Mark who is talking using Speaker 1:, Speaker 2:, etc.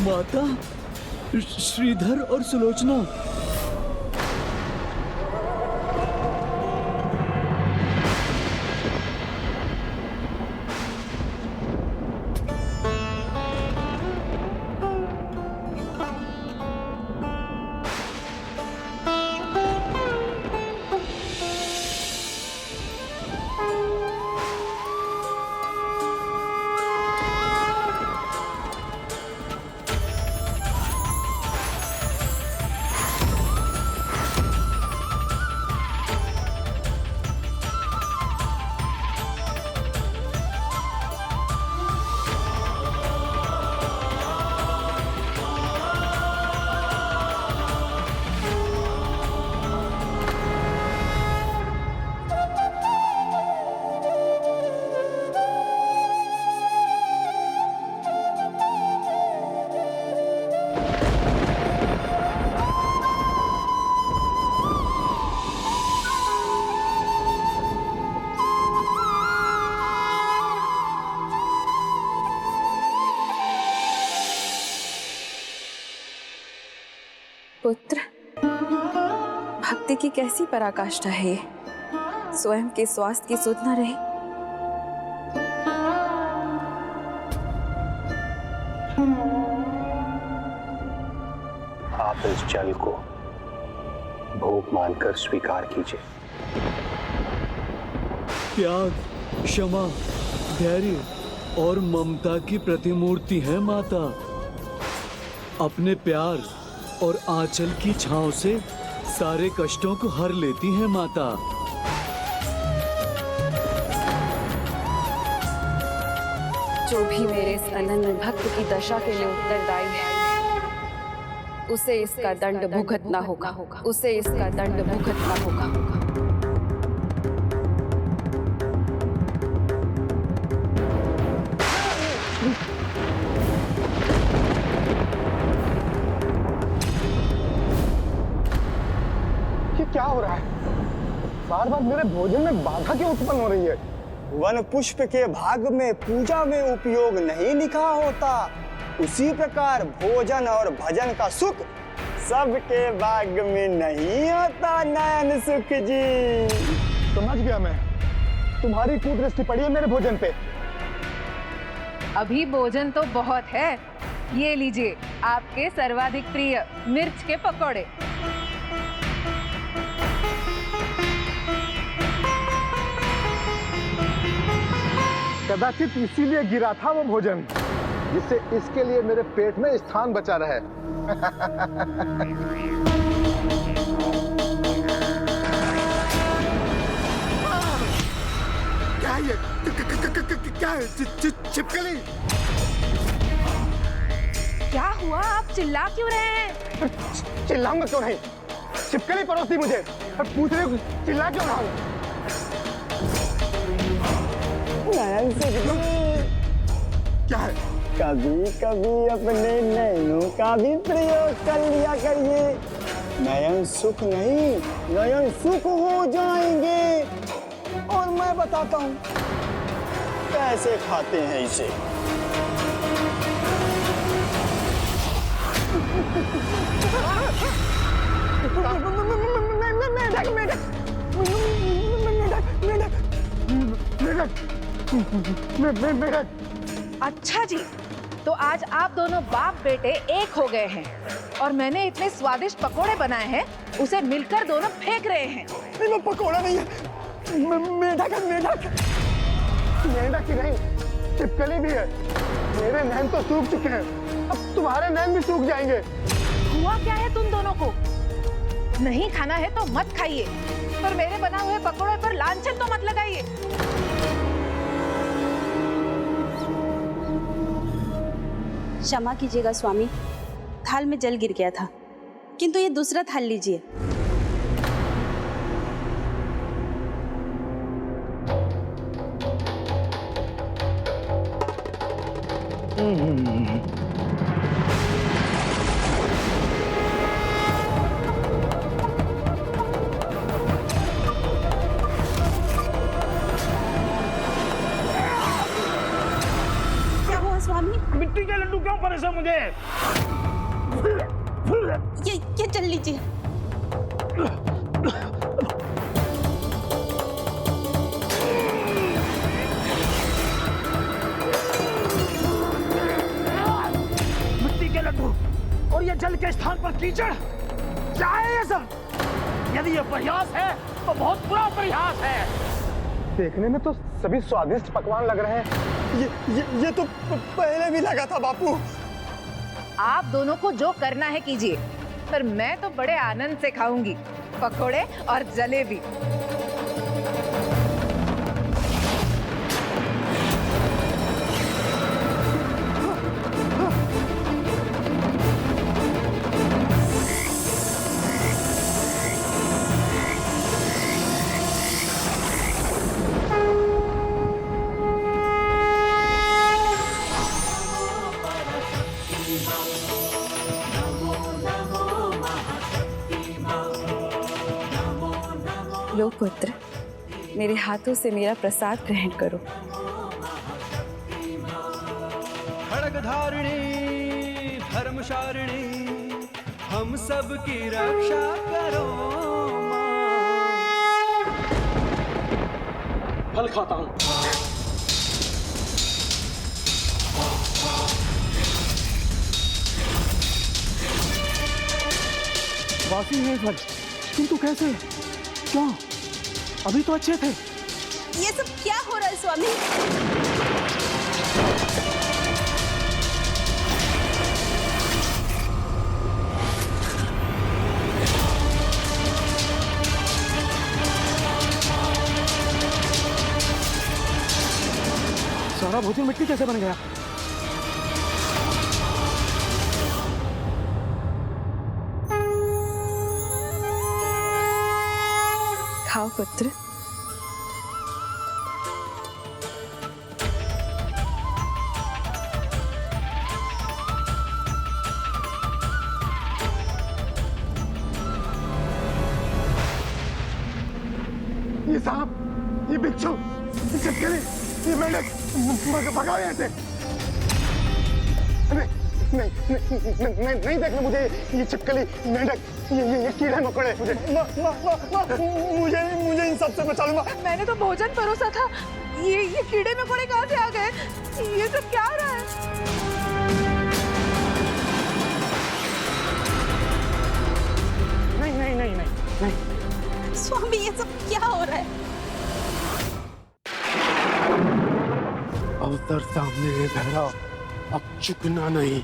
Speaker 1: माता, श्रीधर और सुलोचना।
Speaker 2: पुत्र, भक्ति की कैसी पराकाष्ठा है ये। स्वयं के स्वास्थ्य की सुध न रही।
Speaker 3: आप इस जल को भोग मानकर स्वीकार कीजिए।
Speaker 1: त्याग, क्षमा, धैर्य और ममता की प्रतिमूर्ति है माता। अपने प्यार और आंचल की छांव से सारे कष्टों को हर लेती है माता।
Speaker 2: जो भी मेरे इस अनन्य भक्त की दशा के लिए उत्तरदायी है, उसे इसका दंड भुगतना होगा। उसे इसका दंड भुगतना होगा।
Speaker 4: ये क्या हो रहा है? बार बार मेरे भोजन में बाधा क्यों उत्पन्न हो रही है?
Speaker 5: वन पुष्प के भाग में पूजा में उपयोग नहीं लिखा होता, उसी प्रकार भोजन और भजन का सुख सबके भाग में नहीं होता नयन सुख जी।
Speaker 4: समझ गया मैं। तुम्हारी कुदृष्टि पड़ी है मेरे भोजन पे।
Speaker 6: अभी भोजन तो बहुत है। ये लीजिए आपके सर्वाधिक प्रिय मिर्च के पकौड़े।
Speaker 4: कदाचित इसीलिए गिरा था वो भोजन, जिससे इसके लिए मेरे पेट में स्थान बचा रहे। क्या ये? क्या है? छिपकली?
Speaker 6: क्या हुआ? आप चिल्ला क्यों रहे हैं?
Speaker 4: चिल्लाऊंगा क्यों नहीं? छिपकली परोसी मुझे और पूछ रहे हो चिल्ला क्यों रहा हूं? क्या है?
Speaker 5: कभी कभी अपने नयनों का भी प्रयोग कर लिया करिए। नयन सुख नहीं, नयन सुख हो जाएंगे। और मैं बताता हूँ कैसे खाते हैं इसे।
Speaker 6: अच्छा जी, तो आज आप दोनों बाप बेटे एक हो गए हैं और मैंने इतने स्वादिष्ट पकोड़े बनाए हैं, उसे मिलकर दोनों फेंक रहे हैं।
Speaker 4: नहीं, वो पकोड़ा नहीं है, मेढक है, मेढक। मेढक ही नहीं, छिपकली भी है। मेरे नैन तो सूख चुके हैं, अब तुम्हारे नैन भी सूख जाएंगे।
Speaker 6: हुआ क्या है तुम दोनों को? नहीं खाना है तो मत खाइए, पर मेरे बनाए हुए पकोड़े पर लांछन तो मत लगाइए।
Speaker 7: क्षमा कीजिएगा स्वामी, थाल में जल गिर गया था, किंतु ये दूसरा थाल लीजिए।
Speaker 4: मिट्टी के लड्डू क्यों परेशान मुझे?
Speaker 7: ये चल लीजिए।
Speaker 8: मिट्टी के लड्डू और ये जल के स्थान पर कीचड़, क्या है ये सब? यदि ये प्रयास है तो बहुत बुरा प्रयास है।
Speaker 4: देखने में तो सभी स्वादिष्ट पकवान लग रहे हैं।
Speaker 5: ये तो पहले भी लगा था बापू।
Speaker 6: आप दोनों को जो करना है कीजिए, पर मैं तो बड़े आनंद से खाऊंगी पकोड़े और जलेबी।
Speaker 2: लो पुत्र, मेरे हाथों से मेरा प्रसाद ग्रहण करो।
Speaker 1: खड्गधारिणी धर्मशारिणी, हम सब की रक्षा करो मां।
Speaker 8: फल खाता हूँ।
Speaker 4: बासी है फल, किंतु कैसे? क्यों? अभी तो अच्छे थे।
Speaker 7: ये सब क्या हो रहा है स्वामी?
Speaker 4: सारा भोजन मिट्टी कैसे बन गया?
Speaker 2: खाओ पुत्र।
Speaker 4: ये सांप, ये बिच्छू, ये छिपकली, ये मेंढक, भगाओ यहाँ से। नहीं देखना मुझे ये छिपकली, मेंढक, ये कीड़े मकोड़े।
Speaker 5: मुझे इन सब से बचा लूंगा।
Speaker 6: मैंने तो भोजन परोसा था, ये कीड़े मकोड़े कहाँ से आ गए? ये सब क्या हो रहा है?
Speaker 4: नहीं।
Speaker 7: स्वामी ये सब क्या हो रहा है?
Speaker 4: अवसर सामने है भैरव, अब चुकना नहीं।